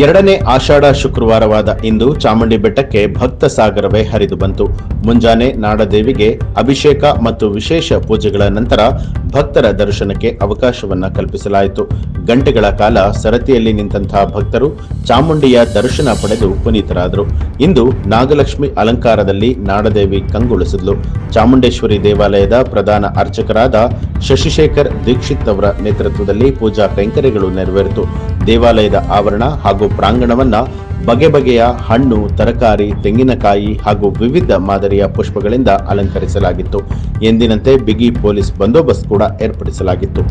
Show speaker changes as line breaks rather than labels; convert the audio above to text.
ಎರಡನೇ ಆಷಾಢ ಶುಕ್ರವಾರವಾದ ಇಂದು ಚಾಮುಂಡಿ ಬೆಟ್ಟಕ್ಕೆ ಭಕ್ತ ಸಾಗರವೇ ಹರಿದು ಬಂತು. ಮುಂಜಾನೆ ನಾಡದೇವಿಗೆ ಅಭಿಷೇಕ ಮತ್ತು ವಿಶೇಷ ಪೂಜೆಗಳ ನಂತರ ಭಕ್ತರ ದರ್ಶನಕ್ಕೆ ಅವಕಾಶವನ್ನ ಕಲ್ಪಿಸಲಾಯಿತು. ಗಂಟೆಗಳ ಕಾಲ ಸರತಿಯಲ್ಲಿ ನಿಂತಹ ಭಕ್ತರು ಚಾಮುಂಡಿಯ ದರ್ಶನ ಪಡೆದು ಪುನೀತರಾದರು. ಇಂದು ನಾಗಲಕ್ಷ್ಮಿ ಅಲಂಕಾರದಲ್ಲಿ ನಾಡದೇವಿ ಕಂಗೊಳಿಸಿದ್ಲು. ಚಾಮುಂಡೇಶ್ವರಿ ದೇವಾಲಯದ ಪ್ರಧಾನ ಅರ್ಚಕರಾದ ಶಶಿಶೇಖರ್ ದೀಕ್ಷಿತ್ ಅವರ ನೇತೃತ್ವದಲ್ಲಿ ಪೂಜಾ ಕೈಂಕರ್ಯಗಳು ನೆರವೇರಿತು. ದೇವಾಲಯದ ಆವರಣ ಹಾಗೂ ಪ್ರಾಂಗಣವನ್ನ ಬಗೆ ಬಗೆಯ ಹಣ್ಣು, ತರಕಾರಿ, ತೆಂಗಿನಕಾಯಿ ಹಾಗೂ ವಿವಿಧ ಮಾದರಿಯ ಪುಷ್ಪಗಳಿಂದ ಅಲಂಕರಿಸಲಾಗಿತ್ತು. ಎಂದಿನಂತೆ ಬಿಗಿ ಪೊಲೀಸ್ ಬಂದೋಬಸ್ತ್ ಕೂಡ ಏರ್ಪಡಿಸಲಾಗಿತ್ತು.